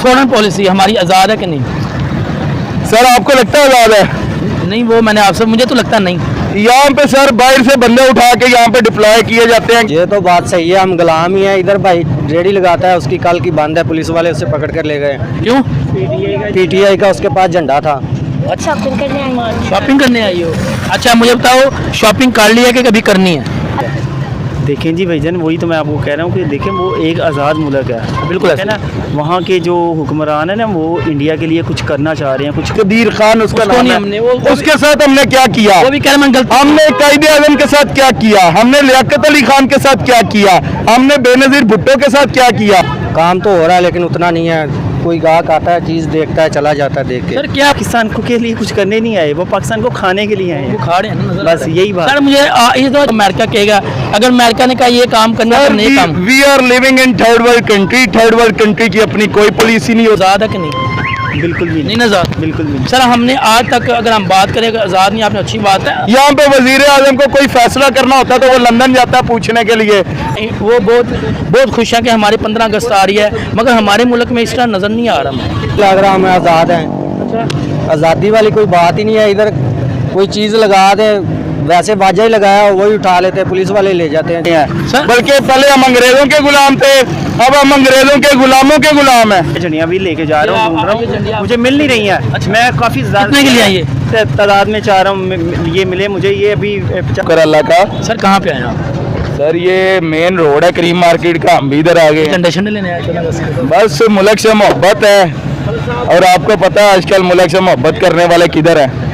Foreign policy हमारी आज़ाद है कि नहीं? सर आपको लगता है आज़ाद है? नहीं, वो मैंने आपसे, मुझे तो लगता नहीं। यहाँ पे सर बाहर से बंदे उठा के यहाँ पे डिप्लॉय किए जाते हैं। ये तो बात सही है, हम गुलाम ही हैं। इधर भाई रेडी लगाता है, उसकी कल की बंद है, पुलिस वाले उसे पकड़ कर ले गए। क्यों? पीटीआई का उसके पास झंडा था। शॉपिंग करने आई। शॉपिंग करने आई हो? अच्छा मुझे बताओ, शॉपिंग कर ली है कि कभी करनी है? देखें जी भाईजान, वही तो मैं आपको कह रहा हूँ कि देखें वो एक आज़ाद मुल्क है, बिल्कुल है ना। वहाँ के जो हुक्मरान है ना, वो इंडिया के लिए कुछ करना चाह रहे हैं, कुछ कदीर खान उसका उसको नाम नहीं है। हमने वो उसके साथ हमने क्या किया? वो भी कह रहे हैं गलत। हमने कायदे आजम के साथ क्या किया? हमने लियाकत अली खान के साथ क्या किया? हमने बेनजीर भुट्टो के साथ क्या किया? काम तो हो रहा है लेकिन उतना नहीं है। कोई गाहक आता है, चीज़ देखता है, चला जाता है देख के। सर क्या पाकिस्तान को के लिए कुछ करने नहीं आए, वो पाकिस्तान को खाने के लिए आए वो हैं। खा रहे हैं ना, नजर बस आता है। यही बात। सर मुझे ये तो अमेरिका कहेगा, अगर अमेरिका ने कहा ये काम करना है तो नहीं काम। We are living in third world country. Third world country की अपनी कोई पॉलिसी नहीं होती। आज़ाद है कि नहीं? बिल्कुल भी नहीं नज़र। बिल्कुल भी नहीं। सर हमने आज तक, अगर हम बात करें आज़ाद नहीं, आपने अच्छी बात है। यहाँ पे वजीर आजम को कोई फैसला करना होता है तो वो लंदन जाता है पूछने के लिए। वो बहुत खुश है कि हमारी 15 अगस्त आ रही है, मगर हमारे मुल्क में इस तरह नज़र नहीं आ रहा। लग रहा हमें आज़ाद हैं। आज़ादी वाली कोई बात ही नहीं है। इधर कोई चीज़ लगा दे, वैसे बाजा ही लगाया वही उठा लेते हैं, पुलिस वाले ले जाते हैं। सर बल्कि पहले हम अंग्रेजों के गुलाम थे, अब हम अंग्रेजों के गुलामों के गुलाम हैं। झंडियाँ भी लेके जा रहा हूँ, ढूंढ रहा हूँ, मुझे मिल नहीं रही हैं। मैं काफ़ी कितने के लिए आई है? तादाद में चाह रहा हूँ ये मिले मुझे। ये अभी कर अल्लाह का। सर कहाँ पे आए आप? सर ये मेन रोड है करीम मार्केट का, हम भी इधर आ गए हैं। कंडीशन लेने आए थे? बस मुल्क से मोहब्बत है, और आपको पता है आजकल मुल्क से मोहब्बत करने वाले किधर हैं।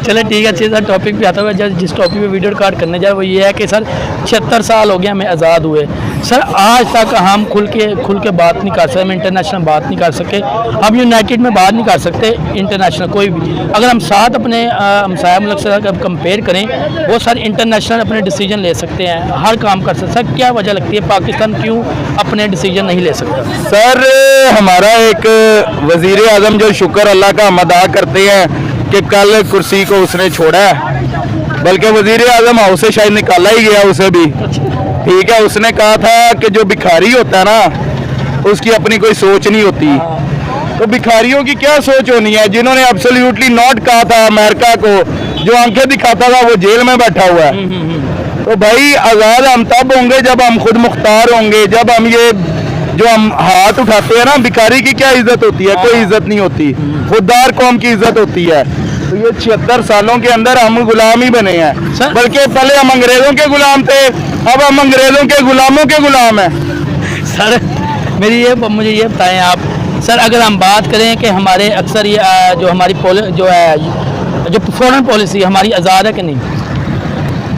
चले ठीक है, अच्छे सर टॉपिक पे आता हुआ, जिस टॉपिक पे वीडियो रिकॉर्ड करने जाए वो ये है कि सर 76 साल हो गया हमें आज़ाद हुए। सर आज तक हम खुल के बात नहीं कर सकते, हम इंटरनेशनल बात नहीं कर सके, हम यूनाइटेड में बात नहीं कर सकते इंटरनेशनल कोई भी। अगर हम साथ अपने हमसाया मुल्क से कंपेयर करें, वो सर इंटरनेशनल अपने डिसीजन ले सकते हैं, हर काम कर सकते। सर क्या वजह लगती है पाकिस्तान क्यों अपने डिसीजन नहीं ले सकता? सर हमारा एक वजीर आजम जो शुक्र अल्लाह का हम अदा करते हैं कि कल कुर्सी को उसने छोड़ा है, बल्कि वजीर आजम हाउस से शायद निकाला ही गया उसे भी। ठीक है, उसने कहा था कि जो भिखारी होता है ना, उसकी अपनी कोई सोच नहीं होती। तो भिखारियों की क्या सोच होनी है, जिन्होंने एब्सोल्युटली नॉट कहा था अमेरिका को, जो आंखें दिखाता था वो जेल में बैठा हुआ है। तो भाई आज़ाद हम तब होंगे जब हम खुद मुख्तार होंगे, जब हम ये जो हम हाथ उठाते हैं ना, भिखारी की क्या इज्जत होती है? कोई इज्जत नहीं होती, खुददार कौम की इज्जत होती है। तो ये 76 सालों के अंदर हम गुलाम ही बने हैं, बल्कि पहले हम अंग्रेजों के गुलाम थे, अब हम अंग्रेजों के गुलामों के गुलाम हैं। सर मुझे ये बताएं आप, सर अगर हम बात करें कि हमारे अक्सर ये जो हमारी जो फॉरेन पॉलिसी हमारी आज़ाद है कि नहीं?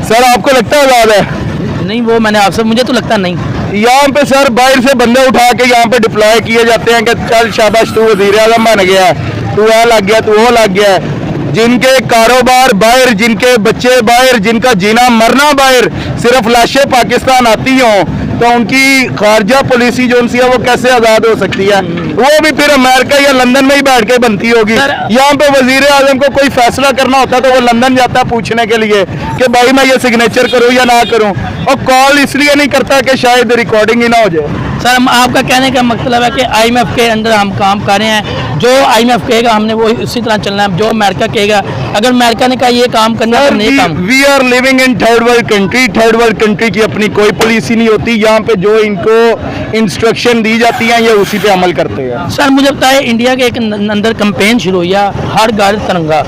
सर आपको लगता है आज़ाद है? नहीं, वो मैंने आपसे, मुझे तो लगता नहीं। यहाँ पे सर बाहर से बंदे उठा के यहाँ पे डिप्लॉय किए जाते हैं कि चल शाबाश तू वजीर आज़म बन गया है, तू वह लग गया, तू वो लग गया है। जिनके कारोबार बाहर, जिनके बच्चे बाहर, जिनका जीना मरना बाहर, सिर्फ लाशें पाकिस्तान आती हों, तो उनकी खारजा पॉलिसी जो उनसी है वो कैसे आज़ाद हो सकती है? वो भी फिर अमेरिका या लंदन में ही बैठ के बनती होगी। यहाँ पे वजीर आजम को कोई फैसला करना होता तो वो लंदन जाता पूछने के लिए कि भाई मैं ये सिग्नेचर करूँ या ना करूँ, और कॉल इसलिए नहीं करता कि शायद रिकॉर्डिंग ही ना हो जाए। सर आपका कहने का मतलब है कि IMF के अंदर हम काम कर रहे हैं, जो IMF कहेगा हमने वो उसी तरह चलना है, जो अमेरिका कहेगा। अगर अमेरिका ने कहा ये काम करना है तो नहीं काम। We are living in third world country. Third world country की अपनी कोई पॉलिसी नहीं होती। यहाँ पे जो इनको इंस्ट्रक्शन दी जाती हैं ये उसी पे अमल करते हैं। सर मुझे बताए, इंडिया के एक अंदर कैंपेन शुरू हुई है, हर घर तिरंगा,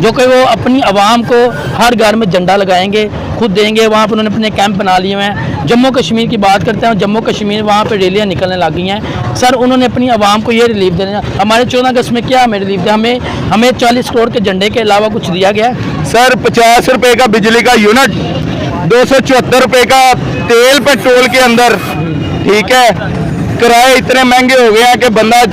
जो कि वो अपनी आवाम को हर घर में झंडा लगाएंगे, खुद देंगे। वहाँ पर उन्होंने अपने कैंप बना लिए हैं। जम्मू कश्मीर की बात करते हैं, जम्मू कश्मीर वहाँ पे रैलियाँ निकलने लग गई हैं। सर उन्होंने अपनी आवाम को ये रिलीफ देना। हमारे 14 अगस्त में क्या हमें रिलीफ दिया? हमें 40 करोड़ के झंडे के अलावा कुछ दिया गया? सर 50 रुपए का बिजली का यूनिट, 274 रुपए का तेल पेट्रोल के अंदर, ठीक है। किराए इतने महंगे हो गए हैं कि बंदा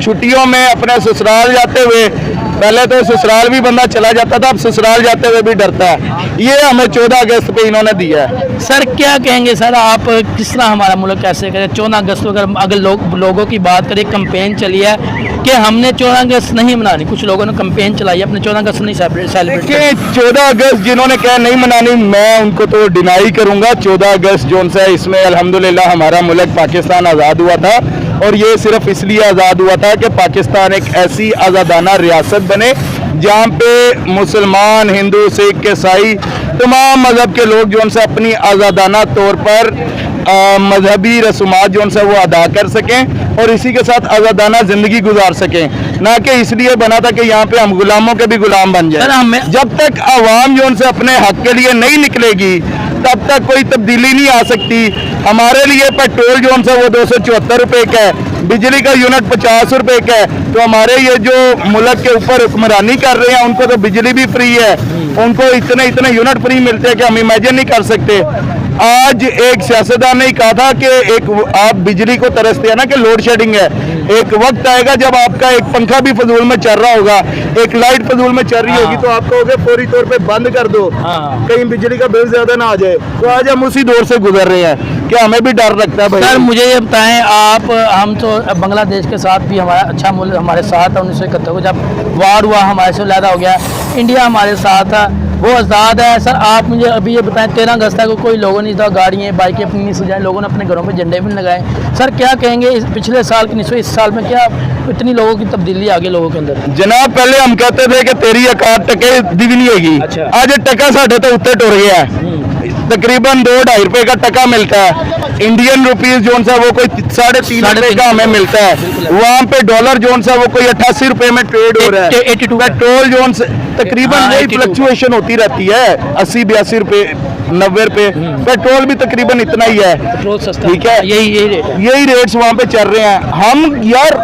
छुट्टियों में अपने ससुराल जाते हुए, पहले तो ससुराल भी बंदा चला जाता था, अब ससुराल जाते हुए भी डरता है। ये हमें 14 अगस्त पे इन्होंने दिया है। सर क्या कहेंगे सर आप, किस तरह हमारा मुल्क कैसे करें? 14 अगस्त को अगर लोगों की बात करें, कंपेन चली है कि हमने 14 अगस्त नहीं मनानी, कुछ लोगों ने कंपेन चलाई है अपने 14 अगस्त नहीं सेलिब्रेट। 14 अगस्त जिन्होंने कहा नहीं मनानी, मैं उनको तो डिनाई करूंगा। 14 अगस्त जो है इसमें अल्हम्दुलिल्लाह हमारा मुल्क पाकिस्तान आज़ाद हुआ था, और ये सिर्फ इसलिए आज़ाद हुआ था कि पाकिस्तान एक ऐसी आज़ादाना रियासत बने जहाँ पे मुसलमान, हिंदू, सिख, ईसाई तमाम मज़हब के लोग जो उनसे अपनी आज़ादाना तौर पर मजहबी रसूमात जो उनसे वो अदा कर सकें और इसी के साथ आज़ादाना ज़िंदगी गुजार सकें, ना कि इसलिए बना था कि यहाँ पे हम गुलामों के भी गुलाम बन सर, जाए। हमें जब तक आवाम जो उनसे अपने हक के लिए नहीं निकलेगी तब तक कोई तब्दीली नहीं आ सकती। हमारे लिए पेट्रोल जो उनसे वो 274 रुपये का है, बिजली का यूनिट 50 रुपये का है, तो हमारे ये जो मुल्क के ऊपर हुक्मरानी कर रहे हैं उनको तो बिजली भी फ्री है, उनको इतने इतने यूनिट फ्री मिलते हैं कि हम इमेजिन नहीं कर सकते। आज एक सियासतदान ने कहा था कि एक आप बिजली को तरसते हैं ना कि लोड शेडिंग है, एक वक्त आएगा जब आपका एक पंखा भी फजूल में चल रहा होगा, एक लाइट फजूल में चल रही होगी तो आप कहोगे फौरी तौर पे बंद कर दो, कहीं बिजली का बिल ज्यादा ना आ जाए। तो आज हम उसी दौर से गुजर रहे हैं कि हमें भी डर लगता है भाई। सर मुझे ये बताएं आप, हम तो बांग्लादेश के साथ भी हमारा अच्छा मुल्क हमारे साथ है। 1971 को जब वार हुआ हमारे से लहदा हो गया, इंडिया हमारे साथ है, वो आज़ाद है। सर आप मुझे अभी ये बताएं 13 अगस्त को कोई लोगों ने इधर गाड़ियाँ बाइकें अपनी नहीं सजाएं, लोगों ने अपने घरों पे झंडे भी नहीं लगाए। सर क्या कहेंगे इस पिछले साल की निस्बत इस साल में क्या इतनी लोगों की तब्दीली आ गई लोगों के अंदर? जनाब पहले हम कहते थे कि तेरी औकात टके दी भी नहीं होगी, अच्छा। आज टका साढ़े तो उत्ते टुर गया है, तकरीबन 2-2.5 रुपए का टका मिलता है। इंडियन रुपीज जो सा वो कोई 3.5 रुपए का हमें मिलता है, वहाँ पे डॉलर जो सा वो कोई 88 रुपए में ट्रेड हो रहा है। 82 पेट्रोल जो तकरीबन हाँ, यही 82 फ्लक्चुएशन होती रहती है, 80-82 रुपए 90 रुपए, पेट्रोल भी तकरीबन इतना ही है, पेट्रोल सस्ता, ठीक है, यही रेट है। यही रेट्स वहाँ पे चल रहे हैं। हम यार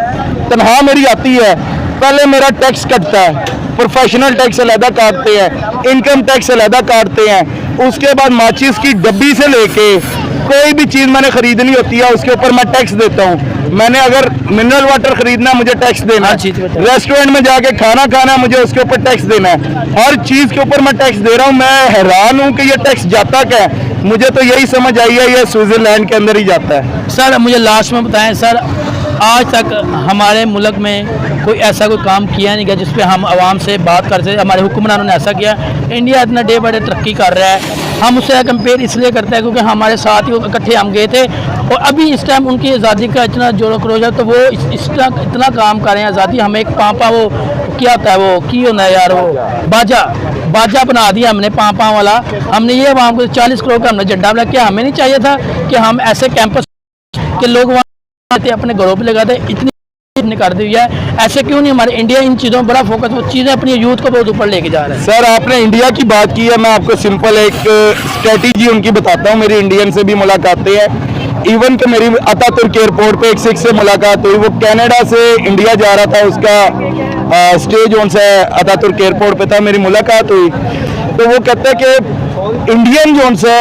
तनख्वाह मेरी आती है, पहले मेरा टैक्स कटता है, प्रोफेशनल टैक्स अलहदा काटते हैं, इनकम टैक्स अलहदा काटते हैं, उसके बाद माचिस की डब्बी से लेके कोई भी चीज़ मैंने खरीदनी होती है उसके ऊपर मैं टैक्स देता हूँ। मैंने अगर मिनरल वाटर खरीदना है मुझे टैक्स देना है, रेस्टोरेंट में जाके खाना खाना है मुझे उसके ऊपर टैक्स देना है, हर चीज़ के ऊपर मैं टैक्स दे रहा हूँ। मैं हैरान हूँ कि ये टैक्स जाता क्या है, मुझे तो यही समझ आई है ये स्विट्जरलैंड के अंदर ही जाता है। सर मुझे लास्ट में बताएं सर, आज तक हमारे मुल्क में कोई ऐसा कोई काम किया नहीं गया जिस पे हम आवाम से बात कर सके, हमारे हुक्मरानों ने ऐसा किया। इंडिया इतना डे बाय डे तरक्की कर रहा है, हम उससे कंपेयर इसलिए करते हैं क्योंकि हमारे साथ ही इकट्ठे हम गए थे और अभी इस टाइम उनकी आज़ादी का इतना जोरों खरोश है, तो वो इतना काम कर रहे हैं आज़ादी। हमें एक पापा वो क्या होता है वो की होना है यार, वो बाजा बना दिया हमने पापा वाला। हमने ये आवाम को 40 करोड़ का हमने झंडा बना, क्या हमें नहीं चाहिए था कि हम ऐसे कैंपस के लोग वहाँ अपने घरों पे लगाते, इतनी कर दी है, ऐसे क्यों नहीं? हमारे इंडिया इन चीज़ों में बड़ा फोकस, वो चीज़ें अपनी यूथ को बहुत ऊपर लेके जा रहा है। सर आपने इंडिया की बात की है, मैं आपको सिंपल एक स्ट्रेटजी उनकी बताता हूँ। मेरी इंडियन से भी मुलाकातें हैं, इवन कि मेरी अतातुर्क एयरपोर्ट पे एक सिख से मुलाकात हुई, वो कनाडा से इंडिया जा रहा था, उसका स्टेज उनसे अतातुर्क एयरपोर्ट पे था, मेरी मुलाकात हुई तो वो कहते हैं कि इंडियन जो उनसे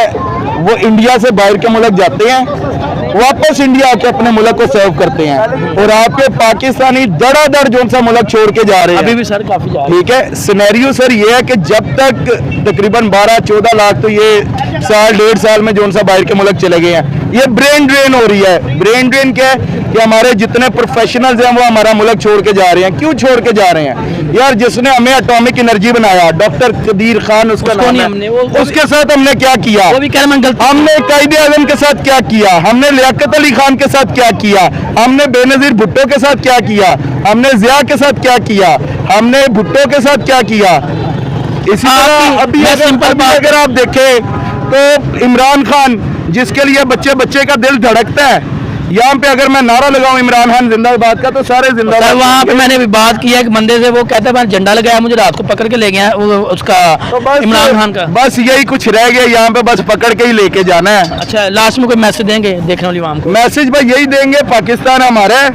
वो इंडिया से बाहर के मुल्क जाते हैं, वापस इंडिया आके अपने मुल्क को सर्व करते हैं, और आपके पाकिस्तानी धड़ाधड़ जो सा मुल्क छोड़ के जा रहे हैं। अभी भी सर काफ़ी जा रहे हैं। ठीक है, सिनेरियो सर ये है कि जब तक तकरीबन 12-14 लाख तो ये साल 1.5 साल में जो सा बाहर के मुल्क चले गए हैं, ये ब्रेन ड्रेन हो रही है। ब्रेन ड्रेन क्या है कि हमारे जितने प्रोफेशनल्स हैं वो हमारा मुल्क छोड़ के जा रहे हैं। क्यों छोड़ के जा रहे हैं यार? जिसने हमें एटॉमिक एनर्जी बनाया, डॉक्टर कदीर खान उसका नाम है, उसके साथ हमने क्या किया? वो भी कह रहे हैं हमने कायदे आज़म के साथ क्या किया? हमने लियाकत अली खान के साथ क्या किया? हमने बेनज़ीर भुट्टो के साथ क्या किया? हमने जिया के साथ क्या किया? हमने भुट्टो के साथ क्या किया? इसी तरह अभी अगर आप देखें तो इमरान खान, जिसके लिए बच्चे बच्चे का दिल धड़कता है, यहाँ पे अगर मैं नारा लगाऊं इमरान खान जिंदाबाद का तो सारे जिंदाबाद। वहाँ पे मैंने भी बात की है कि बंदे से, वो कहता है मैंने झंडा लगाया, मुझे रात को पकड़ के ले गया वो उसका तो इमरान खान का। बस यही कुछ रह गया यहाँ पे, बस पकड़ के ही लेके जाना है। अच्छा, लास्ट में कोई मैसेज देंगे देखने वाली आवाम को? मैसेज भाई यही देंगे, पाकिस्तान हमारा है।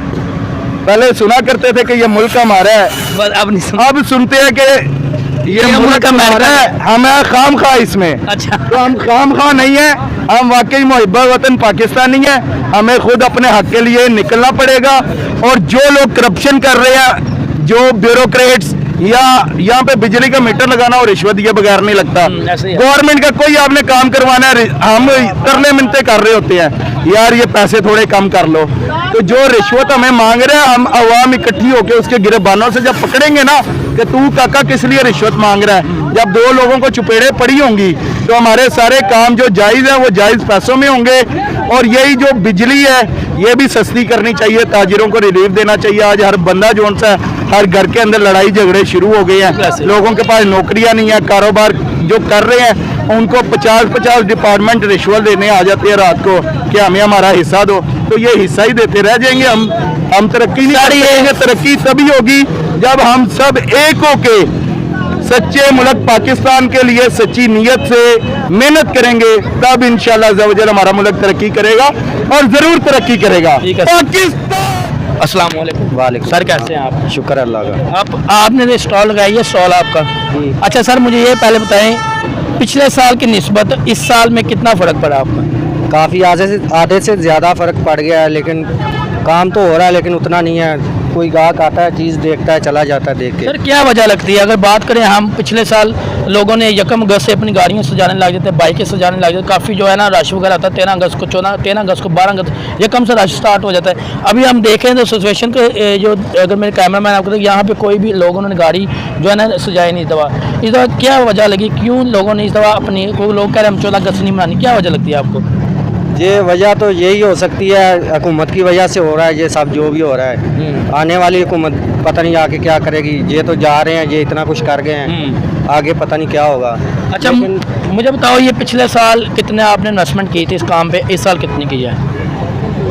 पहले सुना करते थे कि ये मुल्क हमारा है, अब नहीं अब सुनते हैं कि ये मुल्क हमारा है, हमें खाम खा इसमें। अच्छा, तो हम खाम खा नहीं है, हम वाकई मुहिब्बत वतन पाकिस्तानी है। हमें खुद अपने हक के लिए निकलना पड़ेगा, और जो लोग करप्शन कर रहे हैं, जो ब्यूरोक्रेट्स या यहाँ पे बिजली का मीटर लगाना और रिश्वत दिए बगैर नहीं लगता। गवर्नमेंट का कोई आपने काम करवाना है, हम तरले मिनते कर रहे होते हैं यार ये पैसे थोड़े कम कर लो। तो जो रिश्वत हमें मांग रहे हैं, हम अवाम इकट्ठी होकर उसके गिरबानों से जब पकड़ेंगे ना कि तू काका किस लिए रिश्वत मांग रहा है, जब 2 लोगों को चुपेड़े पड़ी होंगी तो हमारे सारे काम जो जायज़ है वो जायज़ पैसों में होंगे। और यही जो बिजली है ये भी सस्ती करनी चाहिए, ताजिरों को रिलीफ देना चाहिए। आज हर बंदा जो सा हर घर के अंदर लड़ाई झगड़े शुरू हो गए हैं, लोगों के पास नौकरियां नहीं है, कारोबार जो कर रहे हैं उनको 50-50 डिपार्टमेंट रिश्वत देने आ जाते हैं रात को कि हमें हमारा हिस्सा दो। तो ये हिस्सा ही देते रह जाएंगे, हम तरक्की नहीं करेंगे। तरक्की तभी होगी जब हम सब एक होके सच्चे मुल्क पाकिस्तान के लिए सच्ची नीयत से मेहनत करेंगे, तब इंशाल्लाह अज़्ज़ा वजल हमारा मुल्क तरक्की करेगा और ज़रूर तरक्की करेगा। पाकिस्तान। अस्सलाम वालेकुम। वालेकुम सर कैसे हैं आप? शुक्र अल्लाह का। आपने जो स्टॉल लगाई है, स्टॉल आपका। अच्छा सर, मुझे ये पहले बताएं, पिछले साल की निस्बत इस साल में कितना फ़र्क पड़ा आपका? काफ़ी आधे से ज़्यादा फ़र्क पड़ गया है, लेकिन काम तो हो रहा है लेकिन उतना नहीं है। कोई गाहक आता है, चीज़ देखता है, चला जाता है देख के। सर क्या वजह लगती है? अगर बात करें हम, पिछले साल लोगों ने 1 अगस्त से अपनी गाड़ियाँ सजाने लग जाते, बाइकें सजाने लग जाते, काफ़ी जो है ना रश वगैरह आता है। 13 अगस्त को 13 अगस्त को 12 अगस्त यकम से रश स्टार्ट हो जाता है। अभी हम देखें तो सिचुएशन को जो, अगर मेरे कैमरा मैन आपको, यहाँ पे कोई भी लोगों ने गाड़ी जो है ना सजाई नहीं। इस दफ़ा क्या वजह लगी, क्यों लोगों ने इस दफ़ा अपनी, कोई लोग कह रहे हैं हम 14 अगस्त नहीं मनानी, क्या वजह लगती है आपको? ये वजह तो यही हो सकती है, हुकूमत की वजह से हो रहा है ये सब जो भी हो रहा है। आने वाली हुकूमत पता नहीं आगे क्या करेगी। ये तो जा रहे हैं, ये इतना कुछ कर गए हैं, आगे पता नहीं क्या होगा। अच्छा मुझे बताओ, ये पिछले साल कितने आपने इन्वेस्टमेंट की थी इस काम पे, इस साल कितनी की है?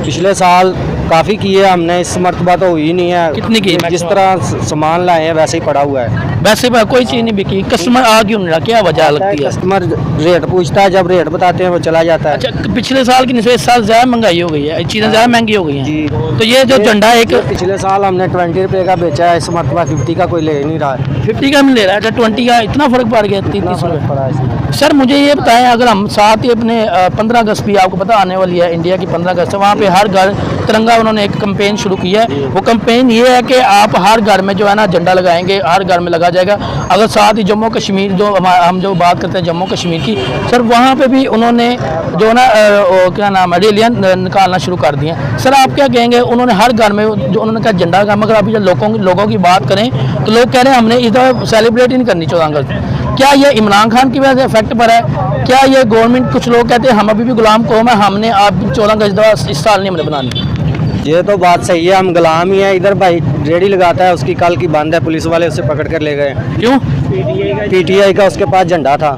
पिछले साल काफ़ी की है हमने, इस मरतबा तो हुई नहीं है। कितनी की? जिस तरह सामान लाए हैं वैसे ही पड़ा हुआ है। वैसे कोई चीज़ नहीं बिकी, कस्टमर आ क्यों नहीं रहा, क्या वजह लगती है? कस्टमर रेट पूछता है, जब रेट बताते हैं वो चला जाता है। अच्छा, पिछले साल की निस्बत इस साल ज़्यादा महंगाई हो गई है, चीज़ें ज़्यादा महंगी हो गई हैं। जी। तो ये जो झंडा एक पिछले साल हमने 20 रुपये का बेचा है, इस मरतबा 50 का कोई ले नहीं रहा है। 50 का मिल रहा है, अच्छा 20 का इतना फ़र्क पड़ गया, 30 रुपये। पड़ा है इसमें। सर मुझे ये बताएं, अगर हम साथ ही अपने 15 अगस्त भी आपको पता आने वाली है, इंडिया की 15 अगस्त है, वहाँ पे हर घर तिरंगा उन्होंने एक कैंपेन शुरू की है। वो कैंपेन ये है कि आप हर घर में जो है ना झंडा लगाएंगे, हर घर में लगा जाएगा। अगर साथ ही जम्मू कश्मीर जो हम जो बात करते हैं जम्मू कश्मीर की, सर वहाँ पे भी उन्होंने जो ना क्या नाम है, रैलियाँ निकालना शुरू कर दी हैं। सर आप क्या कहेंगे, उन्होंने हर घर में जो उन्होंने कहा झंडा लगा, मगर अभी जब लोगों की बात करें तो लोग कह रहे हैं हमने इस दफ़ा सेलिब्रेट ही नहीं करनी 14 अगस्त। क्या ये इमरान खान की वजह से इफेक्ट पड़ा है? क्या ये गवर्नमेंट, कुछ लोग कहते हैं हम अभी भी गुलाम कौम है, हमने आप 14 अगस्त इस साल नहीं हमने बनानी? ये तो बात सही है, हम गुलाम ही हैं। इधर भाई रेडी लगाता है, उसकी कल की बंद है, पुलिस वाले उसे पकड़ कर ले गए। क्यों? पीटीआई का उसके पास झंडा था।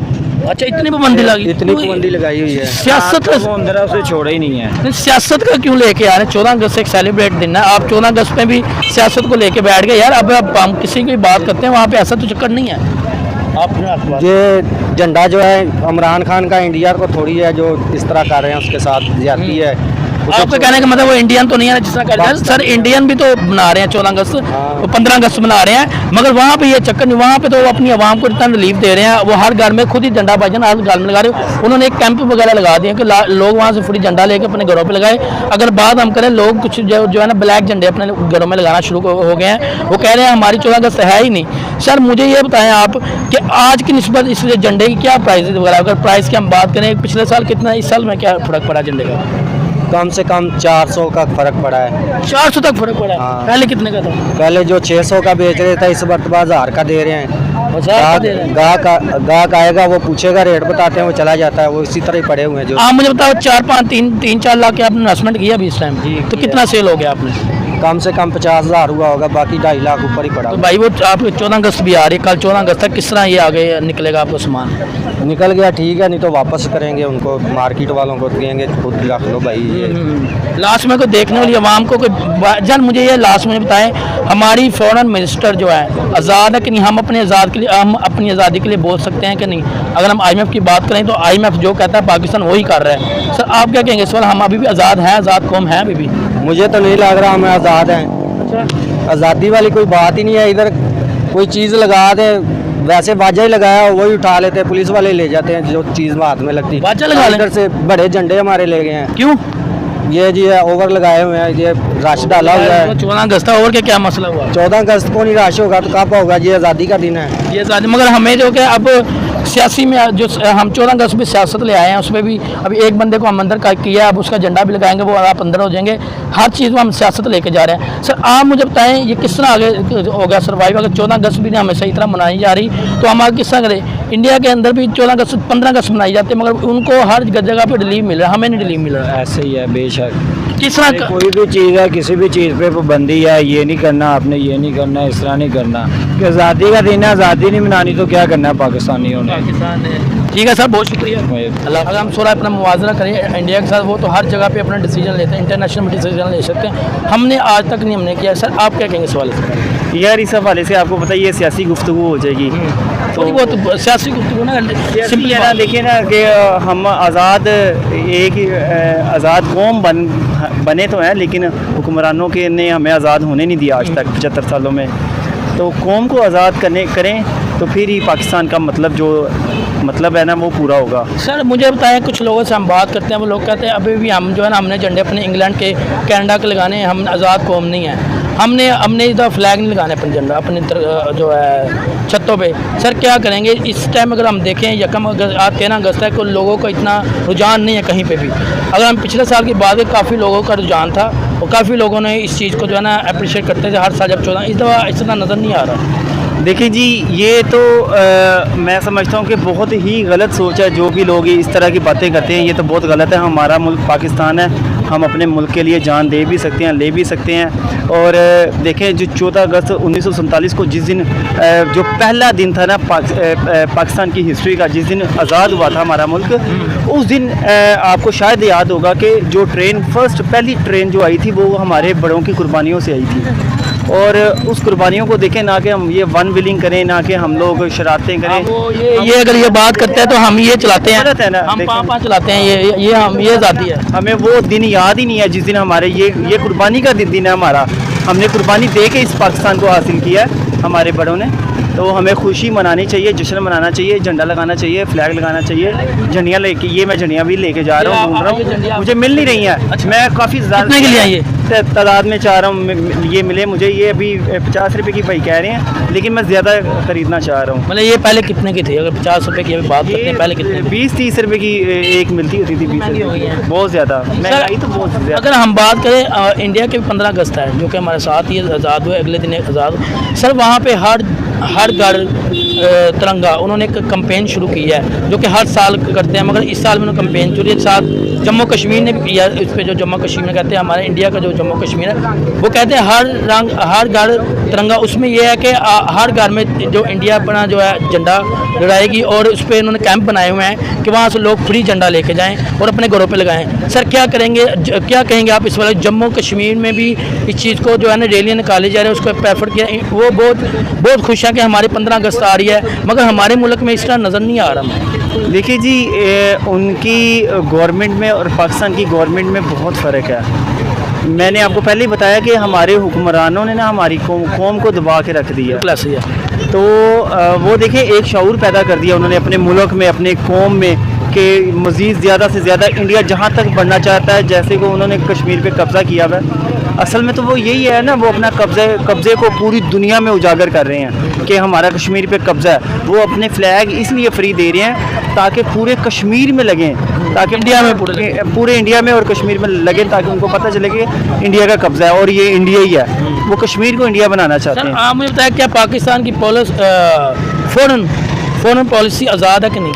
अच्छा, इतनी पाबंदी लगी, इतनी पाबंदी लगाई हुई है। सियासत का अंदर है, उसे छोड़ा ही नहीं है। सियासत का क्यों लेके आ रहे हैं? 14 अगस्त एक सेलिब्रेट दिन है, आप 14 अगस्त में भी सियासत को लेके बैठ गए। यार अब हम किसी की बात करते हैं, वहाँ पे ऐसा तो चक्कर नहीं है। ये झंडा जो है इमरान खान का, इंडिया को थोड़ी है जो इस तरह कर रहे हैं, उसके साथ ज्यादती है। आपका कहने का मतलब वो इंडियन तो नहीं है जिस तरह कर रहे हैं। सर इंडियन भी तो मना रहे हैं 14 अगस्त, वो 15 अगस्त मना रहे हैं, मगर वहाँ पे ये चक्कर नहीं। वहाँ पे तो वो अपनी आवाम को इतना रिलीफ दे रहे हैं, वो हर घर में खुद ही झंडा भाईजान हर घर में लगा रहे हैं। उन्होंने एक कैंप वगैरह लगा दिए कि लोग वहाँ से फ्री झंडा लेके अपने घरों पर लगाए। अगर बात हम करें, लोग कुछ जो है ना ब्लैक झंडे अपने घरों में लगाना शुरू हो गए हैं। वो कह रहे हैं हमारी 14 अगस्त है ही नहीं। सर मुझे ये बताएं आप कि आज की निस्बत इस झंडे की क्या प्राइस वगैरह, अगर प्राइस की हम बात करें, पिछले साल कितना, इस साल में क्या फ़र्क पड़ा झंडे का? कम से कम 400 का फर्क पड़ा है। 400 तक फर्क पड़ा है। हाँ। पहले कितने का था? पहले जो 600 का बेच रहे थे, इस मरतबा 1000 का दे रहे हैं। 1000 दे रहे हैं। गाहक आएगा, वो पूछेगा, रेट बताते हैं, वो चला जाता है। वो इसी तरह ही पड़े हुए हैं जो। आप मुझे बताओ, 4 लाख के आपने इन्वेस्टमेंट किया अभी इस टाइम, तो कितना सेल हो गया आपने? कम से कम 50,000 हुआ होगा, बाकी 2.5 लाख ऊपर ही पड़ा। तो भाई वो आप 14 अगस्त भी आ रही है, कल 14 अगस्त तक किस तरह ये आगे निकलेगा आपको सामान? निकल गया ठीक है, नहीं तो वापस करेंगे उनको, मार्केट वालों को कहेंगे खुद रख लो भाई। लास्ट में कोई देखने वाली आवाम को कोई जान, मुझे ये लास्ट में बताएं, हमारी फॉरेन मिनिस्टर जो है आज़ाद है कि नहीं? हम अपने अपनी आज़ादी के लिए बोल सकते हैं कि नहीं? अगर हम IMF की बात करें तो IMF जो कहता है पाकिस्तान वही कर रहा है। सर आप क्या कहेंगे इस बार, हम अभी भी आज़ाद हैं, आज़ाद कौम है अभी भी? मुझे तो नहीं लग रहा हम आज़ाद हैं। आज़ादी वाली कोई बात ही नहीं है। इधर कोई चीज़ लगा दे, वैसे वाजा ही लगाया वही उठा लेते हैं, पुलिस वाले ले जाते हैं जो चीज़ हाथ में लगती है। वाजा लगा लें? इधर से बड़े झंडे हमारे ले गए हैं। क्यों? ये जी है, ओवर लगाए हुए हैं, ये रश डाला हुआ है। 14 अगस्त और क्या क्या मसला हुआ? 14 अगस्त को नहीं रश होगा तो कब होगा? ये आज़ादी का दिन है। ये आज़ादी, मगर हमें जो कि अब सियासी में जो हम 14 अगस्त में सियासत ले आए हैं, उसमें भी अभी एक बंदे को हम अंदर किया, अब उसका झंडा भी लगाएंगे, वो आप अंदर हो जाएंगे। हर चीज़ में हम सियासत लेके जा रहे हैं। सर आप मुझे बताएं, ये किस तरह आगे हो गया सर्वाइव? अगर 14 अगस्त भी नहीं हमें सही तरह मनाई जा रही तो हम आगे किस तरह करें? इंडिया के अंदर भी 14 अगस्त 15 अगस्त मनाई जाती है, मगर उनको हर जगह पे रिलीफ मिल रहा है, हमें नहीं रिलीफ मिल रहा है। ऐसे ही है बेशक। किस तरह का कोई भी चीज़ है, किसी भी चीज़ पे पाबंदी है, ये नहीं करना आपने, ये नहीं करना, इस तरह नहीं करना, कि आज़ादी का दिन है, आज़ादी नहीं मनानी तो क्या करना है पाकिस्तानियों ने। पाकिस्तान है। ठीक है सर, बहुत शुक्रिया। अल्लाह, अगर हम थोड़ा अपना मुवाजना करें इंडिया के साथ, वो तो हर जगह पे अपना डिसीजन लेते हैं, इंटरनेशनल में डिसीजन ले सकते हैं, हमने आज तक नहीं हमने किया। सर आप क्या कहेंगे सवाल से? यार इस हवाले से आपको पता है ये सियासी गुफ्तगू हो जाएगी। थोड़ी बहुत सियासी गुफ्तगू ना सिंपल है ना, देखिए ना कि हम आज़ाद एक आज़ाद कौम बने तो हैं, लेकिन हुक्मरानों के ने हमें आज़ाद होने नहीं दिया आज तक 75 सालों में। तो कौम को आज़ाद करें तो फिर ही पाकिस्तान का मतलब है ना वो पूरा होगा। सर मुझे बताएं, कुछ लोगों से हम बात करते हैं, वो लोग कहते हैं अभी भी हम जो है ना, हमने झंडे अपने इंग्लैंड के, कनाडा के लगाने, हम आज़ाद कौम नहीं है, हमने इधर फ्लैग नहीं लगाने अपने झंडा अपने जो है छतों पे। सर क्या करेंगे इस टाइम? अगर हम देखें यकम अगस्त आज 13 अगस्त है, कोई लोगों का इतना रुझान नहीं है कहीं पे भी। अगर हम पिछले साल की बात करें, काफ़ी लोगों का रुझान था और काफ़ी लोगों ने इस चीज़ को जो है ना अप्रिशिएट करते थे हर साल जब 14, इस दफ़ा इस तरह नज़र नहीं आ रहा। देखिए जी, ये तो मैं समझता हूँ कि बहुत ही गलत सोच है। जो भी लोग इस तरह की बातें करते हैं, ये तो बहुत गलत है। हमारा मुल्क पाकिस्तान है, हम अपने मुल्क के लिए जान दे भी सकते हैं, ले भी सकते हैं। और देखें जो 14 अगस्त 1947 को जिस दिन जो पहला दिन था ना पाकिस्तान की हिस्ट्री का, जिस दिन आज़ाद हुआ था हमारा मुल्क, उस दिन आपको शायद याद होगा कि जो पहली ट्रेन जो आई थी वो हमारे बड़ों की कुर्बानियों से आई थी। और उस कुर्बानियों को देखें, ना कि हम ये वन व्हीलिंग करें, ना कि हम लोग शरारतें करें। वो ये अगर ये बात करते हैं तो हम ये चलाते हैं, गलत है ना, हम देखें। पाँच चलाते हैं, ये हम ये आज़ादी है। हमें वो दिन याद ही नहीं है जिस दिन हमारे ये कुर्बानी का दिन है हमारा। हमने कुर्बानी दे के इस पाकिस्तान को हासिल किया है हमारे बड़ों ने। तो हमें खुशी मनानी चाहिए, जश्न मनाना चाहिए, झंडा लगाना चाहिए, फ्लैग लगाना चाहिए, झंडियाँ लेके, ये मैं झंडियाँ भी लेके जा रहा हूँ, ढूंढ रहा हूँ, मुझे मिल नहीं रही हैं। अच्छा। मैं काफ़ी कितने के लिए आई तादाद में चाह रहा हूँ ये मिले मुझे। ये अभी 50 रुपये की भाई कह रहे हैं, लेकिन मैं ज़्यादा ख़रीदना चाह रहा हूँ। मतलब ये पहले कितने की थी? अगर 50 रुपये की अभी बात करते हैं, पहले कितने की? 20-30 रुपये की एक मिलती होती थी। 20 महंगी हो गई है। बहुत ज़्यादा महंगाई तो बहुत ज़्यादा। अगर हम बात करें इंडिया के 15 अगस्त है जो कि हमारे साथ ही आज़ाद हुए, अगले दिन आज़ाद हुए। सर वहाँ पे हर घर तिरंगा उन्होंने एक कैंपेन शुरू की है जो कि हर साल करते हैं, मगर इस साल में उन्होंने कैंपेन शुरू है। साथ जम्मू कश्मीर ने भी किया इस पर, जो जम्मू कश्मीर में कहते हैं हमारे इंडिया का जो जम्मू कश्मीर है, वो कहते हैं हर घर तिरंगा। उसमें यह है कि हर घर में जो इंडिया अपना जो है झंडा लहराएगी, और उस पर इन्होंने कैंप बनाए हुए हैं कि वहाँ से लोग फ्री झंडा लेके जाएँ और अपने घरों पर लगाएँ। सर क्या क्या कहेंगे आप इस वाले? जम्मू कश्मीर में भी इस चीज़ को जो है ना रैलियाँ निकाली जा रही है, उसको प्रेफर किया, वो बहुत खुश है कि हमारी 15 अगस्त आ रही है, मगर हमारे मुल्क में इस तरह नज़र नहीं आ रहा। देखिए जी, उनकी गवर्नमेंट में और पाकिस्तान की गवर्नमेंट में बहुत फ़र्क है। मैंने आपको पहले ही बताया कि हमारे हुक्मरानों ने ना हमारी कौम को दबा के रख दिया। प्लस है तो वो देखें एक शऊर पैदा कर दिया उन्होंने अपने मुल्क में, अपने कौम में, कि मज़ीद ज़्यादा से ज़्यादा इंडिया जहाँ तक बढ़ना चाहता है। जैसे कि उन्होंने कश्मीर पे कब्ज़ा किया हुआ है, असल में तो वो यही है ना, वो अपना कब्ज़े को पूरी दुनिया में उजागर कर रहे हैं कि हमारा कश्मीर पे कब्ज़ा है। वो अपने फ्लैग इसलिए फ्री दे रहे हैं ताकि पूरे कश्मीर में लगें, ताकि इंडिया में पूरे इंडिया में और कश्मीर में लगें, ताकि उनको पता चले कि इंडिया का कब्ज़ा है और ये इंडिया ही है। वो कश्मीर को इंडिया बनाना चाहते सर हैं। आप मुझे बताया क्या पाकिस्तान की फॉरेन पॉलिसी आज़ाद है कि नहीं?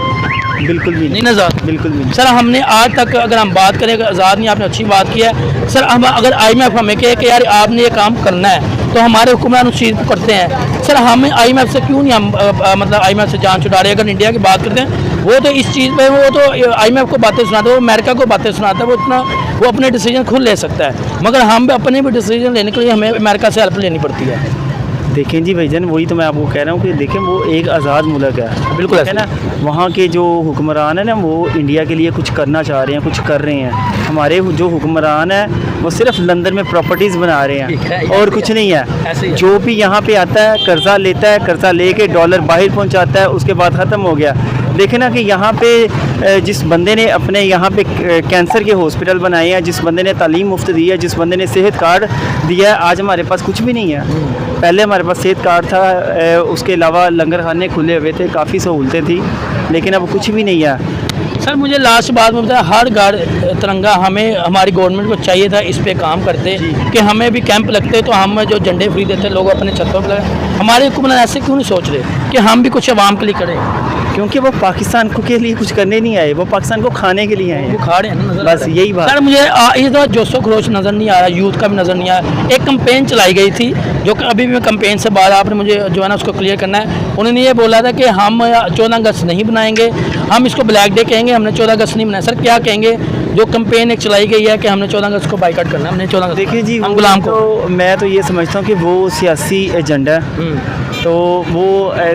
बिल्कुल भी नहीं आज़ाद, बिल्कुल भी नहीं। सर हमने आज तक अगर हम बात करें आज़ाद नहीं, आपने अच्छी बात की है। सर हम अगर IMF हमें कहे कि यार आपने ये काम करना है, तो हमारे हुक्मरान उस चीज़ को करते हैं। सर हमें IMF से क्यों नहीं हम मतलब IMF से जान छुड़ा रहे? अगर इंडिया की बात करते हैं, वो तो इस चीज़ पे वो तो IMF को बातें सुनाता है, वो अमेरिका को बातें सुनाता है, वो अपने डिसीजन खुद ले सकता है, मगर हम अपने भी डिसीजन लेने के लिए हमें अमेरिका से हेल्प लेनी पड़ती है। देखें जी भाईजान, वही तो मैं आपको कह रहा हूँ कि देखें वो एक आज़ाद मुल्क है, बिल्कुल है ना। वहाँ के जो हुक्मरान है ना, वो इंडिया के लिए कुछ करना चाह रहे हैं, कुछ कर रहे हैं। हमारे जो हुक्मरान है वो सिर्फ लंदन में प्रॉपर्टीज़ बना रहे हैं और कुछ नहीं है। जो भी यहाँ पे आता है कर्जा लेता है, कर्जा लेके डॉलर बाहर पहुँचाता है, उसके बाद ख़त्म हो गया। देखें ना कि यहाँ पे जिस बंदे ने अपने यहाँ पे कैंसर के हॉस्पिटल बनाए हैं, जिस बंदे ने तालीम मुफ्त दी है, जिस बंदे ने सेहत कार्ड दिया है, आज हमारे पास कुछ भी नहीं है। पहले हमारे पास सेहत कार्ड था, उसके अलावा लंगर खाने खुले हुए थे, काफ़ी सहूलतें थी, लेकिन अब कुछ भी नहीं है। सर मुझे लास्ट बात में बताया, हर घर तिरंगा हमें हमारी गवर्नमेंट को चाहिए था इस पे काम करते कि हमें भी कैंप लगते तो हम जो झंडे फ्री देते लोग अपने छतों पर। हमारे हुक्मरान ऐसे क्यों नहीं सोच रहे? कि हम भी कुछ आवाम के लिए करें? क्योंकि वो पाकिस्तान को के लिए कुछ करने नहीं आए, वो पाकिस्तान को खाने के लिए आए वो हैं। खा रहे हैं ना, नजर बस आ रहा है। यही बात। सर मुझे इस दफ़ा जोशो खरोश नज़र नहीं आया, यूथ का भी नज़र नहीं आया। एक कंपेन चलाई गई थी जो कि अभी भी मैं कंपेन से बाद आपने मुझे जो है ना उसको क्लियर करना है। उन्होंने ये बोला था कि हम 14 अगस्त नहीं बनाएंगे, हम इसको ब्लैक डे कहेंगे, हमने 14 अगस्त नहीं बनाया। सर क्या कहेंगे जो कंपेन एक चलाई गई है कि हमने 14 अगस्त को बाइकआउट करना है, हमने 14 अगस्त देखिए जी, हम वो गुलाम को तो मैं तो ये समझता हूँ कि वो सियासी एजेंडा है। तो वो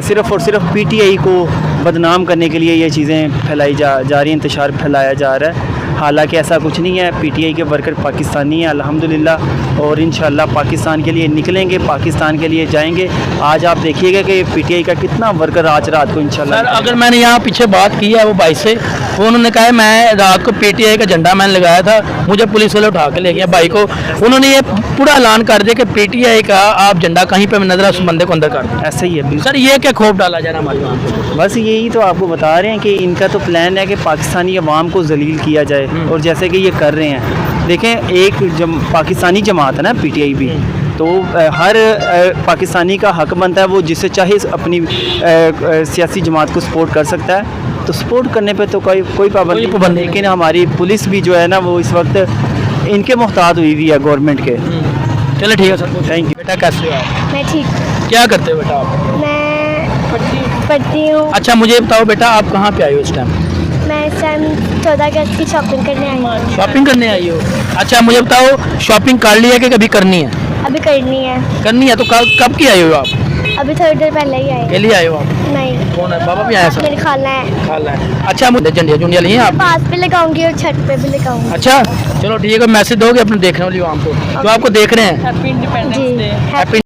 सिर्फ़ और सिर्फ पीटीआई को बदनाम करने के लिए ये चीज़ें फैलाई जा रही हैं, इंतशार फैलाया जा रहा है। हालांकि ऐसा कुछ नहीं है। पीटीआई के वर्कर पाकिस्तानी हैं अल्हम्दुलिल्लाह, और इंशाल्लाह पाकिस्तान के लिए निकलेंगे, पाकिस्तान के लिए जाएंगे। आज आप देखिएगा कि पीटीआई का कितना वर्कर आज रात को इंशाल्लाह। सर अगर मैंने यहाँ पीछे बात की है वो भाई से, वो उन्होंने कहा है मैं रात को पीटीआई का झंडा मैंने लगाया था, मुझे पुलिस वाले उठा के ले गया भाई को। उन्होंने ये पूरा ऐलान कर दिया कि पीटीआई का आप झंडा कहीं पे नजर उस बंदे को अंदर कर दें। ऐसा ही है बिल्कुल। सर ये क्या खौफ डाला जा रहा है हमारे वहाँ पे? बस यही तो आपको बता रहे हैं कि इनका तो प्लान है कि पाकिस्तानी अवाम को जलील किया जाए, और जैसे कि ये कर रहे हैं। देखें, एक पाकिस्तानी जमात है ना पीटीआई भी, तो हर पाकिस्तानी का हक बनता है वो जिससे चाहे अपनी सियासी जमात को सपोर्ट कर सकता है। तो सपोर्ट करने पे तो कोई पाबंदी नहीं, लेकिन हमारी पुलिस भी जो है ना वो इस वक्त इनके मोहताज हुई हुई है गवर्नमेंट के। चलो ठीक है सर, थैंक यू। बेटा कैसे हो आप? मैं ठीक हूँ। क्या करते हो बेटा आप? मैं पढ़ती हूँ। अच्छा मुझे बताओ बेटा आप कहाँ पे आई हो इस टाइम? मैं इस टाइम 14 अगस्त की शॉपिंग करने आई हूँ। शॉपिंग करने आई हो? अच्छा मुझे बताओ शॉपिंग कर ली है कि कभी करनी है? अभी करनी है। करनी है तो कब की आई हो आप? अभी थोड़ी देर पहले ही आई। अकेली आए हो आप? नहीं, कौन है? पापा भी आए सर? मेरी खाला है। खाला है। अच्छा मुझे झंडिया झुंडिया लिए हैं आप? पास पे लगाऊंगी और छत पे भी लगाऊंगी। अच्छा चलो ठीक है, मैसेज दोगे अपने देखने वाली आवाम को जो आपको देख रहे हैं? जी। हैप्पी